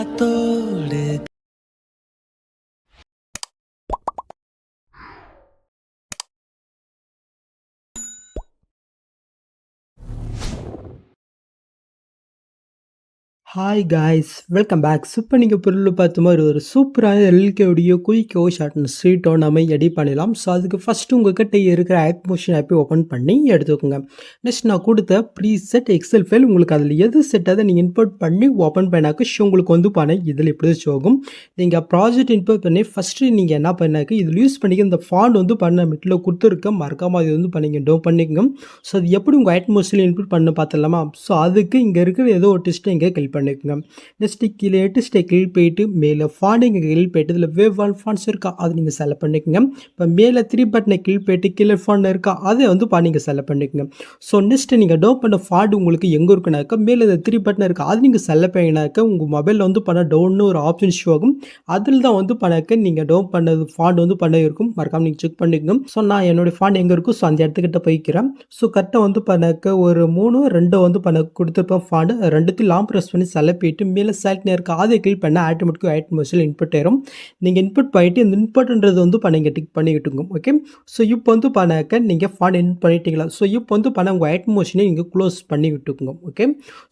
காத்தோடு hi guys, welcome back. இப்போ நீங்கள் பொருள் பார்த்த மாதிரி ஒரு சூப்பரான எல்கேவுடைய குயிக்கோ ஷார்ட் அண்ட் ஸ்வீட்டோ நம்ம எடிட் பண்ணிடலாம். ஸோ அதுக்கு ஃபஸ்ட்டு உங்கள்கிட்ட இருக்கிற ஆப் மோஷன் ஆப்பை ஓப்பன் பண்ணி எடுத்துக்கோங்க. நெக்ஸ்ட் நான் கொடுத்த ப்ரீசெட் எக்ஸல் ஃபைல் உங்களுக்கு அதில் எது செட் அதை நீங்கள் இன்புட் பண்ணி ஓப்பன் பண்ணாக்க உங்களுக்கு வந்து பண்ண இதில் இப்படி போகும். நீங்கள் ப்ராஜெக்ட் இன்புட் பண்ணி ஃபஸ்ட்டு நீங்கள் என்ன பண்ணாக்க இதில் யூஸ் பண்ணிக்க இந்த ஃபாண்ட் வந்து பண்ண மிட்டில் கொடுத்துருக்க மறக்காமல் அது வந்து பண்ணிங்க டோ பண்ணிக்கோங்க. ஸோ அது எப்படி உங்கள் ஆட் மோஷனில் இன்புட் பண்ண பார்த்துடலாமா? ஸோ அதுக்கு இங்கே இருக்கிற ஏதோ ஒரு டெஸ்ட்டை இங்கே கிளிக் பண்ணிக்கோங்க. நெக்ஸ்ட் கீழே டெஸ்ட்டை கிளிக் போயிட்டு மேலே ஃபாண்ட் இங்கே கிளிக் போயிட்டு இதில் வேவ் வால் ஃபாண்ட்ஸ் இருக்கா அது நீங்கள் செலக்ட் பண்ணிக்கோங்க. இப்போ மேலே 3 பட்டனை கிளிக் போயிட்டு கீழே ஃபாண்ட் இருக்கா அதை வந்து நீங்கள் செலக்ட் பண்ணிக்கோங்க. ஸோ நெக்ஸ்ட் நீங்கள் டவுன் பண்ண ஃபாண்ட் உங்களுக்கு எங்கே இருக்குனாக்கா மேலே இந்த 3 பட்டன் இருக்கா அது நீங்கள் செலக்ட் பண்ணினாக்கா உங்கள் மொபைலில் வந்து டவுன்னு ஒரு ஆப்ஷன் ஷோ ஆகும். அதில் தான் வந்து நீங்கள் டவுன் பண்ணது ஃபாண்ட் வந்து இருக்கும். மறக்காமல் நீங்கள் செக் பண்ணிக்கோங்க. ஸோ நான் என்னுடைய ஃபாண்ட் எங்கே இருக்கும் ஸோ அந்த இடத்துக்கிட்ட போய்க்கிறேன். ஸோ கரெக்டாக வந்து ஒரு 3 வந்து கொடுத்துருப்பேன் ஃபாண்ட் ரெண்டுத்தையும் லாங் ப்ரெஸ் பண்ணி செலக்ட் போயிட்டு மேலே செலக்ட் நேருக்கு அதை கிளிக் பண்ண ஆட்டோமேட்டிக்காக ஆட் மோஷனில் இன்புட் ஆயிரும். நீங்கள் இன்புட் பண்ணிட்டு இந்த இன்புட்ன்றது வந்து நீங்கள் டிக் பண்ணிக்கிட்டுங்க. ஓகே, ஸோ இப்போ வந்து நீங்கள் ஃபாண்ட் இன்புட் பண்ணிட்டீங்களா? ஸோ இப்போ வந்து உங்கள் ஆட் மோஷனை நீங்கள் க்ளோஸ் பண்ணி விட்டுக்குங்க. ஓகே,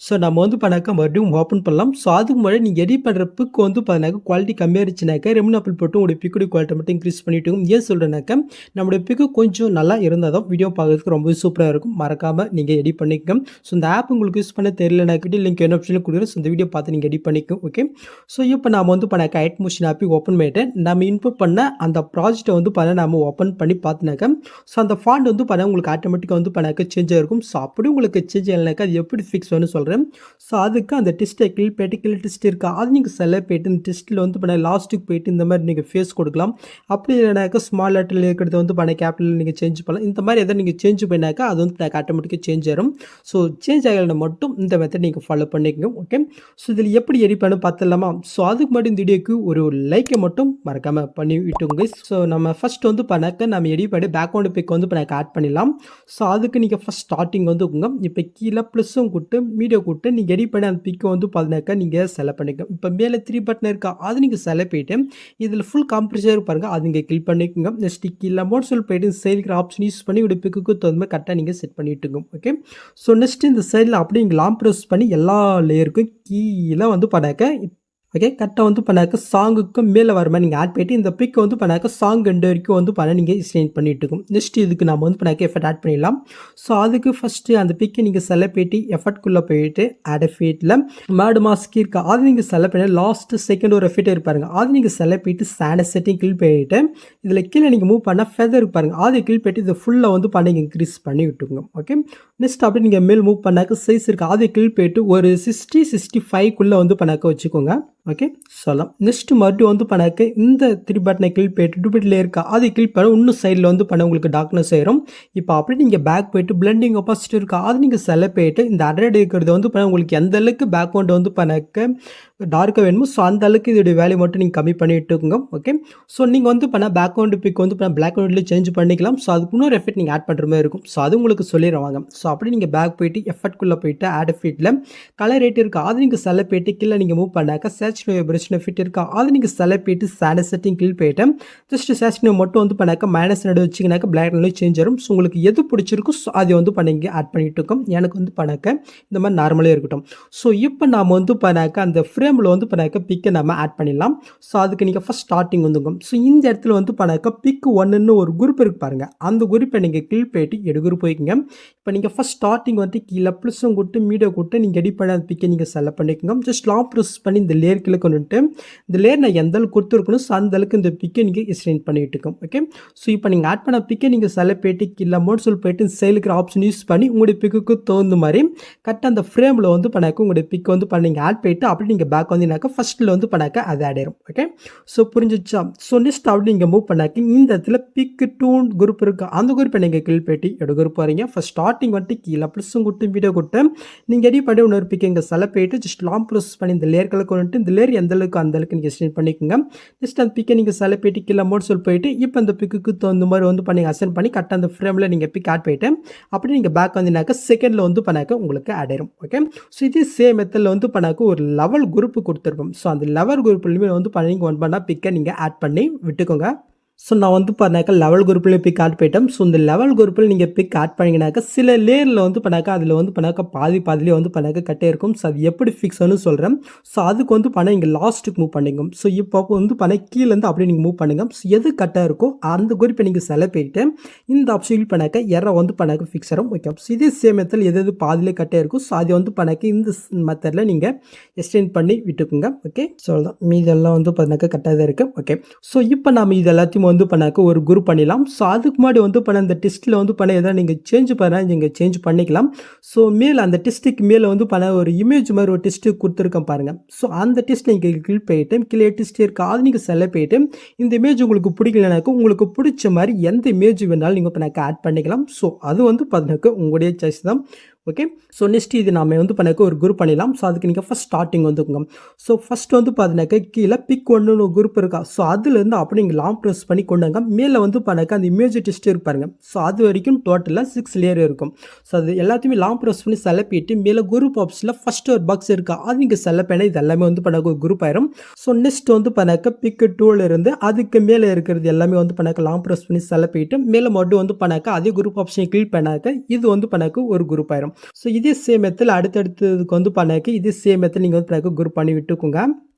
ஸோ நம்ம வந்து மறுபடியும் ஓப்பன் பண்ணலாம். ஸோ அதுக்கு முன்னாடி நீங்கள் எடிட் பண்ணுற பிக் வந்து குவாலிட்டி கம்மியாக இருந்துச்சுனாக்கா ரெமின் ஆப்பிள் போட்டு உங்களுடைய பிக்குடைய குவாலிட்டி மட்டும் இன்க்ரீஸ் பண்ணிவிட்டு ஏன் சொல்கிறேன்னாக்கா நம்மளுடைய பிக்கு கொஞ்சம் நல்லா இருந்தால் தான் வீடியோ பார்க்கறதுக்கு ரொம்ப சூப்பராக இருக்கும். மறக்காமல் நீங்கள் எடிட் பண்ணிக்கோங்க. ஸோ இந்த ஆப் உங்களுக்கு யூஸ் பண்ண தெரியலனாக்கிட்டு லிங்க் என்ன ஆப்ஷனில் கொடுக்குறேன். ஸோ இந்த வீடியோ பார்த்து நீங்கள் எடிட் பண்ணிக்கோங்க. ஓகே, ஸோ இப்போ நாம் வந்து ஆட் மோஷன் ஆப்பி ஓப்பன் பண்ணிவிட்டு நம்ம இன்புட் பண்ண அந்த ப்ராஜெக்ட்டை வந்து நம்ம ஓப்பன் பண்ணி பார்த்தினாக்கா ஸோ அந்த ஃபாண்ட் வந்து உங்களுக்கு ஆட்டோமேட்டிக்காக வந்து சேஞ்ச் ஆகிருக்கும். ஸோ அப்படி உங்களுக்கு சேஞ்ச் ஆகலைனாக்கா அது எப்படி ஃபிக்ஸ் வேணும்னு சொல்கிறேன். ஸோ அதுக்கு அந்த டெஸ்ட்டை கிளிக் போய்ட்டு கீழே டெஸ்ட் இருக்கா அது நீங்கள் செலக்ட் போய்ட்டு இந்த டெஸ்ட்டில் வந்து லாஸ்ட்டுக்கு போய்ட்டு இந்த மாதிரி நீங்கள் ஃபேஸ் கொடுக்கலாம். அப்படி இல்லைனாக்கா ஸ்மால் லெட்டரில் இருக்கிறது வந்து கேபிட்டல் நீங்கள் சேஞ்ச் பண்ணலாம். இந்த மாதிரி எதாவது நீங்கள் சேஞ்ச் பண்ணாக்கா அது வந்து ஆட்டோமேட்டிக்காக சேஞ்ச் ஆகிடும். ஸோ சேஞ்ச் ஆகலைன்னா மட்டும் இந்த மெத்தட் நீங்கள் ஃபாலோ பண்ணிக்கோங்க. ஓகே, ஸோ இதில் எப்படி எடிட் பண்ண பார்த்துடலாமா? ஸோ அதுக்கு மட்டும் இந்த வீடியோக்கு ஒரு லைக்கை மட்டும் மறக்காமல் பண்ணி விட்டுங்க. ஸோ நம்ம ஃபஸ்ட் வந்து நம்ம எடிட் பண்ணி பேக்ரவுண்ட் பிக் வந்து ஆட் பண்ணிடலாம். ஸோ அதுக்கு நீங்கள் ஃபஸ்ட் ஸ்டார்டிங் வந்து இப்போ கீழே ப்ளஸும் கூட்டு மீடியோ கூட்டு நீங்கள் எடிட் பண்ணி அந்த பிக்கை வந்து நீங்கள் செலக்ட் பண்ணிக்கோங்க. இப்போ மேலே 3 பட்டன் இருக்கா அது நீங்கள் செலக்ட் போயிட்டு இதில் ஃபுல் கம்ப்ரஸர் பாருங்கள் அது நீங்கள் கிளிக் பண்ணிக்கோங்க. நெக்ஸ்ட் கீழே மோட் சொல் போயிட்டு செயல்கிற ஆப்ஷன் யூஸ் பண்ணி ஒரு பிக்கு தகுந்த கரெக்டாக நீங்கள் செட் பண்ணிவிட்டுங்க. ஓகே, ஸோ நெக்ஸ்ட் இந்த சைடில் அப்படியே இங்கே லாங் ப்ரெஸ் பண்ணி எல்லா லேயருக்கும் கீழே வந்து ஓகே கரெக்டாக வந்து சாங்குக்கு மேலே வர மாதிரி நீங்கள் ஆட் பண்ணிட்டு இந்த பிக் வந்து சாங் 2 வரைக்கும் வந்து நீங்கள் ஸ்டெயின் பண்ணிட்டு இருக்கும். நெக்ஸ்ட் இதுக்கு நம்ம வந்து எஃபர்ட் ஆட் பண்ணிடலாம். ஸோ அதுக்கு ஃபஸ்ட்டு அந்த பிக்கை நீங்கள் செலக்ட் பண்ணிட்டு எஃபர்ட்குள்ளே போயிட்டு ஆட் எஃபெக்ட்டில் மேடு மாஸ்க் இருக்கா அது நீங்கள் செலக்ட் பண்ணி லாஸ்ட்டு செகண்ட் ஒரு எஃபெக்ட் இருப்பாருங்க அது நீங்கள் செலக்ட் பண்ணிட்டு சாண்ட் செட்டிங் கிளிக் பண்ணிட்டு இதில் கீழே நீங்கள் மூவ் பண்ணால் ஃபெதர் இருப்பாருங்க அதை கிளிக் பண்ணிட்டு இதை ஃபுல்லாக வந்து நீங்கள் இன்க்ரீஸ் பண்ணி விட்டுங்க. ஓகே, நெக்ஸ்ட் அப்படி நீங்கள் மேல் மூவ் சைஸ் இருக்குது அதை கிளிக் பண்ணிட்டு ஒரு 60-65 வந்து வச்சுக்கோங்க. ஓகே, சொல்லலாம். நெக்ஸ்ட் மறுபடியும் வந்து இந்த 3 பட்டனை கிளிக் போயிட்டு டூப்ளிகேட்ல இருக்கா அதை கிளிக் பண்ண இன்னும் சைடில் வந்து உங்களுக்கு டார்க்னஸ் ஆயிரும். இப்போ அப்படி நீங்கள் பேக் போயிட்டு பிளெண்டிங் ஆப்போசிட் இருக்கா அது நீங்கள் செலக்ட் போயிட்டு இந்த அட்ரட் இருக்கிறது வந்து உங்களுக்கு எந்த அளவுக்கு பேக்ரவுண்ட் வந்து டார்க்காக வேணுமோ ஸோ அந்த அளவுக்கு இதோடைய வேல்யூ மட்டும் நீங்கள் கம்மி பண்ணிட்டுங்க. ஓகே, ஸோ நீங்கள் வந்து பேக்ரவுண்ட் பிக் வந்து பிளாக் அண்ட் ஒயிட்லேயே சேஞ்ச் பண்ணிக்கலாம். ஸோ அதுக்கு இன்னொரு எஃபெக்ட் நீங்கள் ஆட் பண்ணுற மாதிரி இருக்கும். ஸோ அது உங்களுக்கு சொல்லிடுவாங்க. ஸோ அப்படி நீங்கள் பேக் போயிட்டு எஃபெக்ட்குள்ளே போயிட்டு ஆட் எஃபெக்ட்டில் கலர் ரேட் இருக்கா அது நீங்கள் செலக்ட் போயிட்டு கீழே நீங்கள் மூவ் பண்ணாக்கா பிரச்சனை ஃபிட் இருக்கா அது நீங்கள் செலக்ட் போயிட்டு சாண்ட் செட்டிங் கிளிக் போயிட்டு ஜஸ்ட் சேஷனை மட்டும் வந்து மைனஸ் நடு வச்சிங்கனாக்கா பிளாக் அண்ட் சேஞ்ச் ஆகும். ஸோ உங்களுக்கு எது பிடிச்சிருக்கோ ஸோ அதை வந்து ஆட் பண்ணிட்டு இருக்கோம். எனக்கு வந்து இந்த மாதிரி நார்மலாக இருக்கட்டும். ஸோ இப்போ நாம் வந்து அந்த ஃப்ரேமில் வந்து பிக்கை நம்ம ஆட் பண்ணிடலாம். ஸோ அதுக்கு நீங்கள் ஃபஸ்ட் ஸ்டார்டிங் வந்துங்க. ஸோ இந்த இடத்துல வந்து பிக் 1ன்னு ஒரு குரூப் இருக்கு பாருங்க அந்த குரூப்பை நீங்கள் கிளிக் போயிட்டு எடுக்குறு போய்க்குங்க. இப்போ நீங்கள் ஃபஸ்ட் ஸ்டார்டிங் வந்து கீழே ப்ளஸும் கூட்டு மீடியோ கூட்டு நீங்கள் எடிட் பண்ண அந்த பிக்கை நீங்கள் செலக்ட் பண்ணிக்கோங்க. ஜஸ்ட் லாங் ப்ரெஸ் பண்ணி இந்த லேயர் கீழே கொண்டுட்டு இந்த லேயர் நான் எந்த அளவுக்கு கொடுத்துருக்கணும் ஸோ அந்த அளவுக்கு இந்த பிக்கை நீங்கள் எக்ஸ்டெண்ட் பண்ணிட்டு இருக்கோம். ஓகே, ஸோ இப்போ நீங்கள் ஆட் பண்ண பிக்கை நீங்கள் செலக்ட் போயிட்டு கீழே மோட் சொல் போயிட்டு செயலுக்கிற ஆப்ஷன் யூஸ் பண்ணி உங்களுடைய பிக்கு தகுந்த மாதிரி கரெக்டாக அந்த ஃப்ரேமில் வந்து உங்களுடைய பிக் வந்து நீங்கள் ஆட் போயிட்டு அப்படி நீங்கள் பேக் வந்தீங்கன்னாக்கா ஃபஸ்ட்டில் வந்து அது ஆட் ஆயிரும். ஓகே, ஸோ புரிஞ்சிச்சா? ஸோ நெக்ஸ்ட் அப்படி நீங்கள் மூவ் இந்த இடத்துல பிக் 2 குரூப் இருக்குது அந்த குரூப்பை நீங்கள் கிளிக் போயிட்டு எடு குரூப் வரீங்க. ஃபஸ்ட் ஸ்டார்டிங் வந்துட்டு கீழே ப்ளஸும் கூட்டு வீடியோ கூட்டு நீங்கள் எடிட் பண்ணி இன்னொரு பிக் இங்கே செலக்ட் போயிட்டு ஜஸ்ட் லாங் ப்ரெஸ் பண்ணி இந்த லேயர் கலர் கொண்டு இந்த இந்த லேயர் எந்த அளவுக்கு அந்த அளவுக்கு நீங்கள் எக்ஸ்டெண்ட் பண்ணிக்கோங்க. நெக்ஸ்ட் அந்த பிக்கை நீங்கள் செலக்ட் பண்ணிட்டு கீழே மோட் சொல் போயிட்டு இப்போ அந்த பிக்குக்கு தகுந்த மாதிரி வந்து பண்ணி அசென்ட் பண்ணி கரெக்டாக அந்த ஃப்ரேமில் நீங்கள் பிக் ஆட் பண்ணிவிட்டு அப்படி நீங்கள் பேக் வந்தீங்கன்னாக்கா செகண்டில் வந்து பண்ணாக்க உங்களுக்கு ஆட் ஆயிரும். ஓகே, ஸோ இதே சேம் மெத்தடில் வந்து பண்ணாக்க ஒரு லெவல் குரூப் கொடுத்துருப்போம். ஸோ அந்த லெவல் குரூப்லையுமே வந்து பண்ணி ஒன் பண்ணால் பிக்கை நீங்கள் ஆட் பண்ணி விட்டுக்கோங்க. ஸோ நான் வந்து பண்ணாக்கா லெவல் குரூப்லேயே பிக் ஆட் போயிட்டேன். ஸோ இந்த லெவல் குரூப்பில் நீங்கள் பிக் ஆட் பண்ணிங்கனாக்கா சில லேயரில் வந்து பண்ணாக்கா அதில் வந்து பண்ணாக்கா பாதியிலே வந்து பண்ணாக்கா கட்டே இருக்கும். ஸோ அது எப்படி ஃபிக்ஸ்னு சொல்கிறேன். ஸோ அதுக்கு வந்து பண்ண இங்கே லாஸ்ட்டுக்கு மூவ் பண்ணிங்க. ஸோ இப்போ வந்து பண்ண கீழேருந்து அப்படியே நீங்கள் மூவ் பண்ணுங்க. ஸோ எது கட்டாக இருக்கோ அந்த குரூப்பை நீங்கள் செலக்ட் பண்ணிட்டு இந்த ஆப்ஷன் பண்ணாக்கா எரை வந்து பண்ணாக்கா ஃபிக்ஸ் ஆகும். ஓகே, ஸோ இதே சேம் மெத்தட் எது பாதியிலே கட்டே இருக்கும். ஸோ அதை வந்து பண்ணாக்கா இந்த மெத்தடில் நீங்கள் எக்ஸ்டெண்ட் பண்ணி விட்டுக்குங்க. ஓகே, ஸோ அதான் மீதெல்லாம் வந்து பண்ணாக்கா கட்டாக தான் இருக்குது. ஓகே, ஸோ இப்போ நம்ம இது எல்லாத்தையும் வந்து பண்ணாக்க ஒரு குரூப் பண்ணிடலாம். ஸோ அதுக்கு முன்னாடி வந்து பண்ண இந்த டெஸ்ட்டில் வந்து பண்ண எதாவது நீங்கள் சேஞ்ச் பண்ண நீங்கள் சேஞ்ச் பண்ணிக்கலாம். ஸோ மேலே அந்த டெஸ்ட்டுக்கு மேலே வந்து பண்ண ஒரு இமேஜ் மாதிரி ஒரு டெஸ்ட்டு கொடுத்துருக்கேன் பாருங்கள். ஸோ அந்த டெஸ்ட் நீங்கள் கிளிக் பண்ணிட்டு கீழே டெஸ்ட் இருக்கா அது நீங்கள் செலக்ட் பண்ணிட்டு இந்த இமேஜ் உங்களுக்கு பிடிக்கலனாக்கா உங்களுக்கு பிடிச்ச மாதிரி எந்த இமேஜ் வேணாலும் நீங்கள் பண்ணாக்க ஆட் பண்ணிக்கலாம். ஸோ அது வந்து பண்ணாக்க உங்களுடைய சாய்ஸ் தான். ஓகே, ஸோ நெக்ஸ்ட் இது நம்ம வந்து பண்ணாக்க ஒரு குரூப் பண்ணிடலாம். ஸோ அதுக்கு நீங்கள் ஃபஸ்ட் ஸ்டார்டிங் வந்துக்குங்க. ஸோ ஃபஸ்ட் வந்து பார்த்தினாக்கா கீழே பிக் ஒன்று குரூப் இருக்கா. ஸோ அதுலேருந்து அப்படி நீங்கள் லாங் ப்ரெஸ் பண்ணி கொண்டாங்க. மேலே வந்து பண்ணாக்கா அந்த இமேஜ் டெஸ்ட் இருப்பாருங்க. ஸோ அது வரைக்கும் டோட்டலாக 6 லேயர் இருக்கும். ஸோ அது எல்லாத்தையுமே லாங் ப்ரெஸ் பண்ணி செலக்ட் பண்ணிட்டு மேலே குரூப் ஆப்ஷனில் ஃபஸ்ட் ஒரு பாக்ஸ் இருக்கா அது நீங்கள் செலக்ட் பண்ணி இது எல்லாமே வந்து பண்ணாக்க ஒரு குரூப் ஆயிரும். ஸோ நெக்ஸ்ட் வந்து பண்ணாக்க பிக் 2ல் இருந்து அதுக்கு மேலே இருக்கிறது எல்லாமே வந்து பண்ணாக்க லாங் ப்ரெஸ் பண்ணி செலக்ட் பண்ணிட்டு மேலே மட்டும் வந்து பண்ணாக்க அதே குரூப் ஆப்ஷனை கிளிக் பண்ணாக்க இது வந்து பண்ணாக்க ஒரு குரூப் ஆயிரும். ஸோ இதே சேம் மெத்தடில் அடுத்தடுத்ததுக்கு வந்து பண்ணாக்க இதே சேம் மெத்தட் நீங்கள் வந்து பண்ணாக்க குரூப் பண்ணி விட்டுக்கோங்க.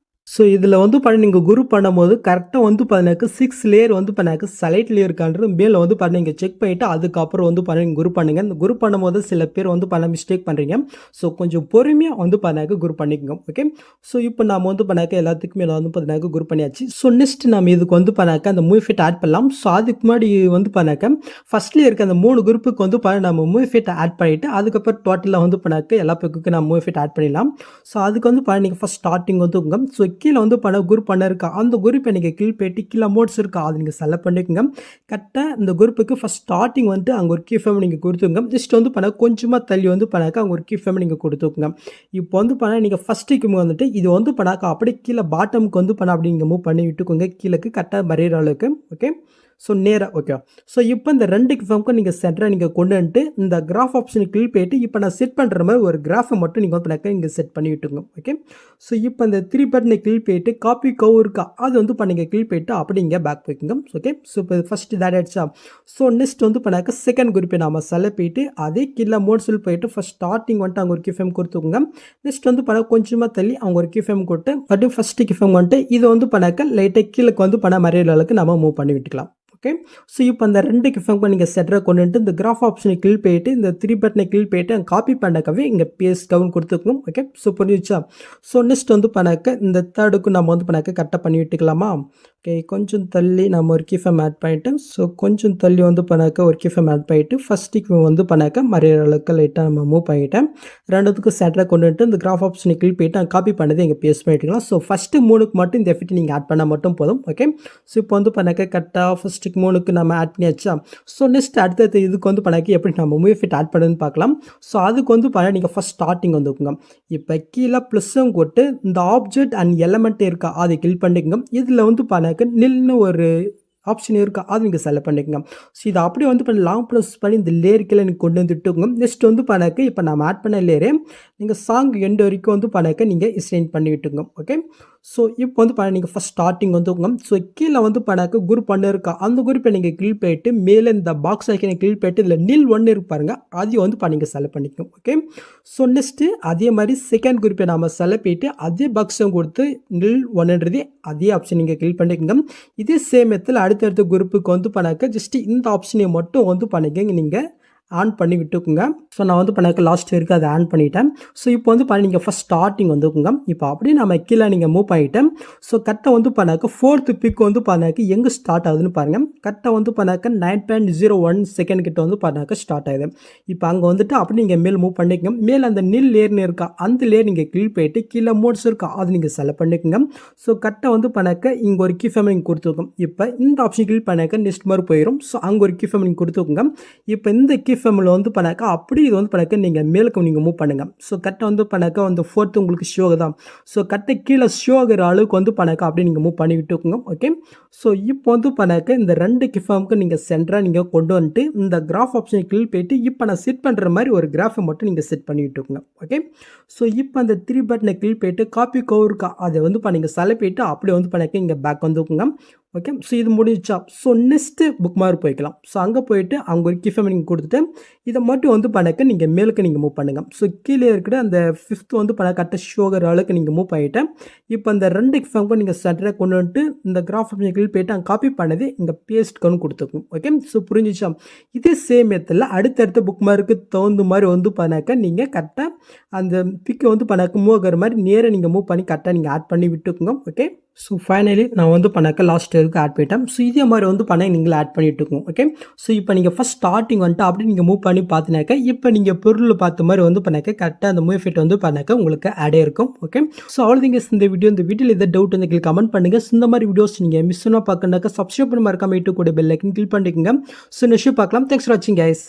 ஸோ இதில் வந்து பண்ணி நீங்கள் குரூப் பண்ணும்போது கரெக்டாக வந்து பண்ணாக்க 6 லேயர் வந்து பண்ணாக்க செலக்ட் லேயர் இருக்கான்றது மேலே வந்து பண்ணி நீங்கள் செக் பண்ணிவிட்டு அதுக்கப்புறம் வந்து பண்ணி குரூப் பண்ணுங்கள். இந்த குரூப் பண்ணும்போது சில பேர் வந்து பண்ண மிஸ்டேக் பண்ணுறீங்க. ஸோ கொஞ்சம் பொறுமையாக வந்து பண்ணாக்க குரூப் பண்ணிக்கோங்க. ஓகே, ஸோ இப்போ நம்ம வந்து பண்ணாக்க எல்லாத்துக்குமே மேலே வந்து பண்ணாக்க குரூப் பண்ணியாச்சு. ஸோ நெக்ஸ்ட் நம்ம இதுக்கு வந்து பண்ணாக்க அந்த மூவ் ஃபிட் ஆட் பண்ணலாம். ஸோ அதுக்கு முன்னாடி வந்து பண்ணாக்க ஃபஸ்ட்லேயே இருக்க அந்த 3 குரூப்புக்கு வந்து பண்ண நம்ம மூவ் ஃபிட் ஆட் பண்ணிவிட்டு அதுக்கப்புறம் டோட்டலாக வந்து பண்ணாக்க எல்லா பக்குக்கு நம்ம மூவ் ஃபிட் ஆட் பண்ணிடலாம். ஸோ அதுக்கு வந்து பண்ண நீங்கள் ஃபஸ்ட் ஸ்டார்டிங் வந்து ஸோ கீழே வந்து பண்ண குரூப் பண்ண இருக்கா அந்த குரூப்பை நீங்கள் கிளிக் பண்ணிட்டு கீழே மோட்ஸ் இருக்கா அது நீங்கள் செலக்ட் பண்ணிக்கோங்க. கரெக்டாக இந்த குரூப்புக்கு ஃபஸ்ட் ஸ்டார்டிங் வந்து அங்கே ஒரு கீ ஃபேம் நீங்கள் கொடுத்துங்க. ஜஸ்ட் வந்து பண்ண கொஞ்சமாக தள்ளி வந்து பண்ணாக்க அங்கே ஒரு கீ ஃபேம் நீங்கள் கொடுத்துக்கோங்க. இப்போ வந்து பண்ண நீங்கள் ஃபஸ்ட்டுக்கு வந்துட்டு இது வந்து பண்ணாக்க அப்படியே கீழே பாட்டமுக்கு வந்து பண்ண அப்படி நீங்கள் மூவ் பண்ணி விட்டுக்கோங்க கீழேக்கு கரெக்டாக மறையிற அளவுக்கு. ஓகே, ஸோ நேராக. ஓகே, ஸோ இப்போ இந்த 2 கிஃபம்க்கும் நீங்கள் சென்டராக நீங்கள் கொண்டு வந்துட்டு இந்த கிராஃப் ஆப்ஷனை கிளிக் பண்ணிட்டு இப்போ நான் செட் பண்ணுற மாதிரி ஒரு கிராஃபை மட்டும் நீங்கள் வந்து பண்ணாக்க இங்கே செட் பண்ணி விட்டுங்க. ஓகே, ஸோ இப்போ இந்த 3 பட்டனை கிளிக் பண்ணிட்டு காப்பி கவ் இருக்கா அது வந்து பண்ணிங்க கிளிக் பண்ணிட்டு அப்படி இங்கே பேக் போய்க்குங்க. ஓகே, ஸோ இப்போ ஃபஸ்ட்டு இதாக ஆகிடுச்சா. ஸோ நெக்ஸ்ட் வந்து பண்ணாக்க செகண்ட் குரூப்பை நம்ம செலக்ட் பண்ணிட்டு அதே கீழே மோட்ஸில் போயிட்டு ஃபஸ்ட் ஸ்டார்டிங் வந்துட்டு அங்கே ஒரு கிஃபம் கொடுத்துக்கோங்க. நெக்ஸ்ட் வந்து பண்ண கொஞ்சமாக தள்ளி அவங்க ஒரு கிஃபம் கொடுத்து பட் ஃபஸ்ட்டு கிஃபம் வந்துட்டு இதை வந்து பண்ணாக்க லைட்டாக கீழே வந்து பண்ண மறையிற அளவுக்கு நம்ம மூவ் பண்ணி விட்டுக்கலாம். ஓகே, ஸோ இப்போ அந்த 2 கிஃபம்க்கு நீங்கள் செட்டரை கொண்டு வந்துட்டு இந்த கிராஃப் ஆப்ஷனை கிளிக் பண்ணிட்டு இந்த 3 பட்டனை கிளிக் பண்ணிட்டு அங்கே காப்பி பண்ணாக்கவே இங்கே பேஸ்ட் கவுன் கொடுத்துக்கணும். ஓகே, ஸோ புரிஞ்சிச்சா. ஸோ நெக்ஸ்ட் வந்து பண்ணாக்க இந்த தேர்டுக்கு நம்ம வந்து பண்ணாக்க கரெக்டாக பண்ணி விட்டுக்கலாமா. ஓகே, கொஞ்சம் தள்ளி நம்ம ஒரு கீஃபம் ஆட் பண்ணிவிட்டு ஸோ கொஞ்சம் தள்ளி வந்து பண்ணாக்க ஒரு கீஃபம் ஆட் பண்ணிவிட்டு ஃபஸ்ட்டுக்கு வந்து பண்ணாக்க மறையிற அளவுக்கு லைட்டாக நம்ம மூவ் பண்ணிவிட்டேன். ரெண்டுத்துக்கும் செட்டரை கொண்டு வந்துட்டு இந்த கிராஃப் ஆப்ஷனை கிளிக் பண்ணிட்டு அங்கே காப்பி பண்ணது இங்கே பேஸ்ட் பண்ணிட்டுக்கலாம். ஸோ ஃபஸ்ட்டு 3க்கு மட்டும் இந்த எஃபெக்ட் நீங்கள் ஆட் பண்ணால் மட்டும் போதும். ஓகே, ஸோ இப்போ வந்து பண்ணாக்க கரெக்டாக ஃபஸ்ட்டுக்கு 3க்கு நம்ம ஆட் பண்ணியாச்சா. ஸோ நெக்ஸ்ட் அடுத்தது இதுக்கு வந்து பண்ணாக்க எப்படி நம்ம மூவ் எஃபெக்ட் ஆட் பண்ணுன்னு பார்க்கலாம். ஸோ அதுக்கு வந்து பண்ண நீங்கள் ஃபஸ்ட் ஸ்டார்டிங் வந்துக்குங்க. இப்போ கீழே ப்ளஸ்ஸும் போட்டு இந்த ஆப்ஜெக்ட் அண்ட் எலமெண்ட் இருக்கா அதை கிளிக் பண்ணிக்கோங்க. இதில் வந்து பண்ணாக்க நில்னு ஒரு ஆப்ஷன் இருக்கா அது நீங்கள் செலக்ட் பண்ணிக்கோங்க. ஸோ இதை அப்படியே வந்து பண்ணி லாங் ப்ரெஸ் பண்ணி இந்த லேயருக்கில் நீங்கள் கொண்டு வந்துட்டுங்க. நெக்ஸ்ட் வந்து பண்ணாக்க இப்போ நம்ம ஆட் பண்ண லேயரே நீங்கள் சாங் எண்டு வரைக்கும் வந்து பண்ணாக்க நீங்கள் எக்ஸ்டெண்ட் பண்ணி விட்டுங்க. ஓகே, ஸோ இப்போ வந்து பண்ண நீங்கள் ஃபஸ்ட் ஸ்டார்டிங் வந்துங்க. ஸோ கீழே வந்து பண்ணாக்க குரூப் ஒன்று இருக்கா அந்த குரூப்பை நீங்கள் கிளிக் பண்ணிட்டு மேலே இந்த பாக்ஸ் ஐக்கனை கிளிக் பண்ணிட்டு இதில் நில் 1 இருப்பாருங்க அதையும் வந்து நீங்கள் செலக்ட் பண்ணிக்கணும். ஓகே, ஸோ நெக்ஸ்ட்டு அதே மாதிரி செகண்ட் குரூப்பை நம்ம செலக்ட் பண்ணிட்டு அதே பாக்ஸும் கொடுத்து நில் 1ன்றது அதே ஆப்ஷன் நீங்கள் கிளிக் பண்ணிக்கோங்க. இதே சேம் மெத்தடில் அடுத்தடுத்த குரூப்புக்கு வந்து பண்ணாக்க ஜஸ்ட் இந்த ஆப்ஷனை மட்டும் வந்து பண்ணிக்கங்க நீங்கள் ஆன் பண்ணி விட்டுக்குங்க. ஸோ நான் வந்து பண்ணாக்க லாஸ்ட் வரைக்கும் அதை ஆன் பண்ணிட்டேன். ஸோ இப்போ வந்து பண்ணி நீங்கள் ஃபஸ்ட் ஸ்டார்டிங் வந்துக்குங்க. இப்போ அப்படியே நம்ம கீழே நீங்கள் மூவ் பண்ணிட்டேன். ஸோ கரெக்டாக வந்து பண்ணாக்க 4th பிக் வந்து பண்ணாக்க எங்கே ஸ்டார்ட் ஆகுதுன்னு பாருங்கள். கரெக்டாக வந்து பண்ணாக்க 9.01 செகண்ட் கிட்ட வந்து பண்ணாக்க ஸ்டார்ட் ஆகுது. இப்போ அங்கே வந்துட்டு அப்படி நீங்கள் மேல் மூவ் பண்ணிக்கங்க. மேலே அந்த நில் லேயர்னு இருக்கா அந்த லேயர் நீங்கள் கிளிக் பண்ணிட்டு கீழே மோட்ஸ் இருக்கா அது நீங்கள் செலக்ட் பண்ணிக்கோங்க. ஸோ கரெக்டாக வந்து பண்ணாக்க இங்கே ஒரு கீ ஃபேம் நீங்கள் கொடுத்துருக்கோம். இப்போ இந்த ஆப்ஷன் கிளிக் பண்ணாக்க நெக்ஸ்ட் மாதிரி போயிடும். ஸோ அங்கே ஒரு கீ ஃபேம் நீங்கள் கொடுத்துக்கோங்க. இப்போ இந்த கீ ஃப்ரேமில் வந்து பண்ணாக்கா அப்படியே இது வந்து பண்ணாக்கா நீங்கள் மேலுக்கு நீங்கள் மூவ் பண்ணுங்கள். ஸோ கரெக்டாக வந்து பண்ணாக்கா வந்து ஃபோர்த்து உங்களுக்கு ஷோ தான். ஸோ கரெக்டாக கீழே ஷோ ஆகிற அளவுக்கு வந்து பண்ணாக்கா அப்படியே நீங்கள் மூவ் பண்ணி விட்டுக்குங்க. ஓகே. ஸோ இப்போ வந்து பண்ணாக்கா இந்த 2 கிஃபார்முக்கு நீங்கள் சென்டராக நீங்கள் கொண்டு வந்துட்டு இந்த கிராஃப் ஆப்ஷன் கீழ் போயிட்டு இப்போ நான் செட் பண்ணுற மாதிரி ஒரு கிராஃபை மட்டும் நீங்கள் செட் பண்ணி விட்டுக்குங்க. ஓகே. ஸோ இப்போ அந்த 3 பட்டனை கீழ் போயிட்டு காப்பி கவருக்கு அதை வந்து நீங்கள் செலக்ட் அப்படியே வந்து பண்ணாக்கா இங்கே பேக் வந்துக்குங்க. ஓகே. ஸோ இது முடிஞ்சா ஸோ நெக்ஸ்ட்டு புக் மார்க் போய்க்கலாம். ஸோ அங்கே போயிட்டு அவங்க ஒரு கீஃபேம் நீங்கள் கொடுத்துட்டு இதை மட்டும் வந்து பண்ணாக்க நீங்கள் மேலுக்கு நீங்கள் மூவ் பண்ணுங்கள். ஸோ கீழே இருக்கிற அந்த 5th வந்து பண்ண கரெக்டாக ஷோகர் அளவுக்கு நீங்கள் மூவ் பண்ணிவிட்டு இப்போ அந்த 2 கிஃபேமுக்கும் நீங்கள் சென்டராக கொண்டு வந்துட்டு இந்த கிராஃப் ஆப்ஷன் கீழ் போயிட்டு அங்கே காப்பி பண்ணது இங்கே பேஸ்ட்க்குன்னு கொடுத்துக்கும். ஓகே. ஸோ புரிஞ்சிச்சா? இதே சேம் மெத்தடில் அடுத்தடுத்த புக் மார்க்கு தகுந்த மாதிரி வந்து பண்ணாக்க நீங்கள் கரெக்டாக அந்த பிக்கை வந்து பண்ணாக்க மூவ் ஆகிற மாதிரி நேராக நீங்கள் மூவ் பண்ணி கரெக்டாக நீங்கள் ஆட் பண்ணி விட்டுக்குங்க. ஓகே. ஸோ ஃபைனலி நான் வந்து பண்ணாக்க லாஸ்ட் இயருக்கு ஆட் பண்ணிட்டேன். ஸோ இதே மாதிரி வந்து பண்ண நீங்களே ஆட் பண்ணிட்டுருக்கோம். ஓகே. ஸோ இப்போ நீங்கள் ஃபஸ்ட் ஸ்டார்டிங் வந்துட்டு அப்படி நீங்கள் மூவ் பண்ணி பார்த்தினாக்க இப்போ நீங்கள் பொருள் பார்த்த மாதிரி வந்து பண்ணாக்க கரெக்டாக அந்த மூவ் எஃபெக்ட் வந்து பண்ணாக்க உங்களுக்கு ஆடே இருக்கும். ஓகே. ஸோ அவ்வளோதிங்க இந்த வீடியோவில் எதாவது டவுட் வந்து கமெண்ட் பண்ணுங்கள். இந்த மாதிரி வீடியோஸ் நீங்கள் மிஸ் பண்ணால் பார்க்கணுனாக்கா சப்ஸ்கிரைப் பண்ண மறக்காம கூட பெல் ஐக்கன் கிளிக் பண்ணிக்கோங்க. ஸோ நெக்ஸ்ட் பார்க்கலாம். தேங்க்ஸ் ஃபார் வாட்சிங் கைஸ்.